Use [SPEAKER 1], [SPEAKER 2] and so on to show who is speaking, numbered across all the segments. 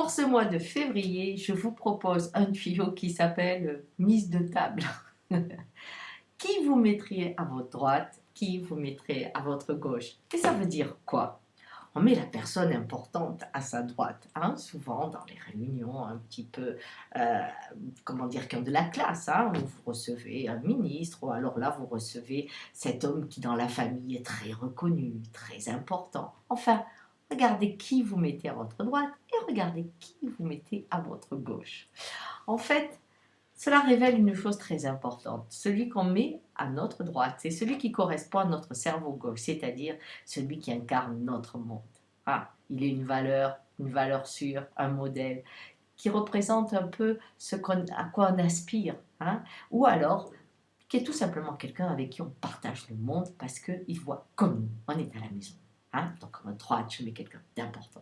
[SPEAKER 1] Pour ce mois de février, je vous propose un tuyau qui s'appelle mise de table. Qui vous mettriez à votre droite, qui vous mettriez à votre gauche. Et ça veut dire quoi? On met la personne importante à sa droite, hein, souvent dans les réunions un petit peu, comment dire, qui ont de la classe, hein, où vous recevez un ministre, ou alors là vous recevez cet homme qui dans la famille est très reconnu, très important. Enfin, regardez qui vous mettez à votre droite et regardez qui vous mettez à votre gauche. En fait, cela révèle une chose très importante. Celui qu'on met à notre droite, c'est celui qui correspond à notre cerveau gauche, c'est-à-dire celui qui incarne notre monde. Ah, il est une valeur sûre, un modèle, qui représente un peu à quoi on aspire. Hein, ou alors, qui est tout simplement quelqu'un avec qui on partage le monde parce qu'il voit comme nous, on est à la maison. Hein, donc à droite, je mets quelqu'un d'important.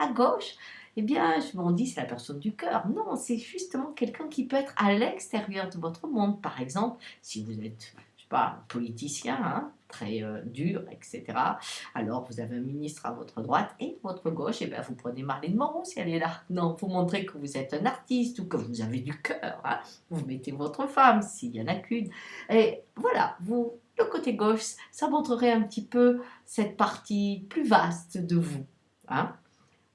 [SPEAKER 1] À gauche, eh bien, on dit c'est la personne du cœur. Non, c'est justement quelqu'un qui peut être à l'extérieur de votre monde. Par exemple, si vous êtes, je sais pas, un politicien, hein, très dur, etc. Alors, vous avez un ministre à votre droite et votre gauche, eh bien, vous prenez Marlène Monroe si elle est là. Non, vous montrez que vous êtes un artiste ou que vous avez du cœur. Hein. Vous mettez votre femme, s'il y en a qu'une. Et voilà, le côté gauche, ça montrerait un petit peu cette partie plus vaste de vous. Hein.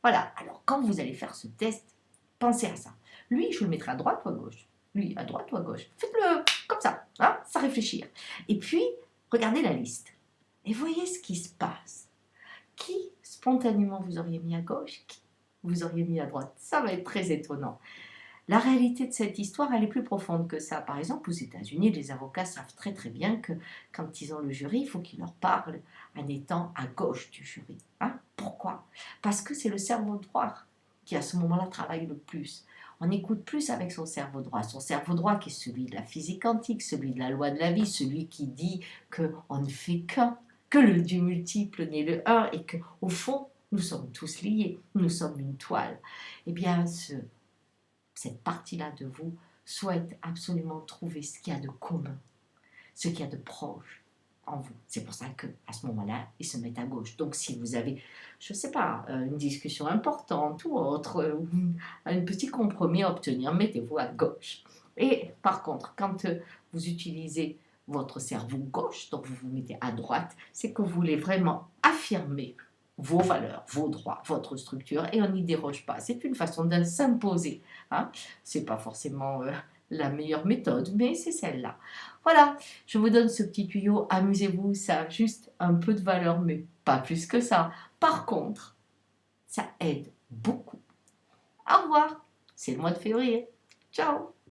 [SPEAKER 1] Voilà, alors quand vous allez faire ce test, pensez à ça. Lui, je le mettrai à droite ou à gauche. Lui, à droite ou à gauche. Faites-le comme ça, hein, sans réfléchir. Et puis, regardez la liste. Et voyez ce qui se passe. Qui, spontanément, vous auriez mis à gauche, qui vous auriez mis à droite. Ça va être très étonnant. La réalité de cette histoire, elle est plus profonde que ça. Par exemple, aux États-Unis, les avocats savent très très bien que quand ils ont le jury, il faut qu'ils leur parlent en étant à gauche du jury. Hein? Pourquoi? Parce que c'est le cerveau droit qui à ce moment-là travaille le plus. On écoute plus avec son cerveau droit qui est celui de la physique quantique, celui de la loi de la vie, celui qui dit qu'on ne fait qu'un, que le du multiple n'est le un et qu'au fond, nous sommes tous liés, nous sommes une toile. Eh bien, cette partie-là de vous souhaite absolument trouver ce qu'il y a de commun, ce qu'il y a de proche en vous. C'est pour ça qu'à ce moment-là, ils se mettent à gauche. Donc si vous avez, je ne sais pas, une discussion importante ou autre, un petit compromis à obtenir, mettez-vous à gauche. Et par contre, quand vous utilisez votre cerveau gauche, donc vous vous mettez à droite, c'est que vous voulez vraiment affirmer vos valeurs, vos droits, votre structure, et on n'y déroge pas. C'est une façon de s'imposer. Hein. Ce n'est pas forcément la meilleure méthode, mais c'est celle-là. Voilà, je vous donne ce petit tuyau, amusez-vous, ça a juste un peu de valeur, mais pas plus que ça. Par contre, ça aide beaucoup. Au revoir, c'est le mois de février. Ciao.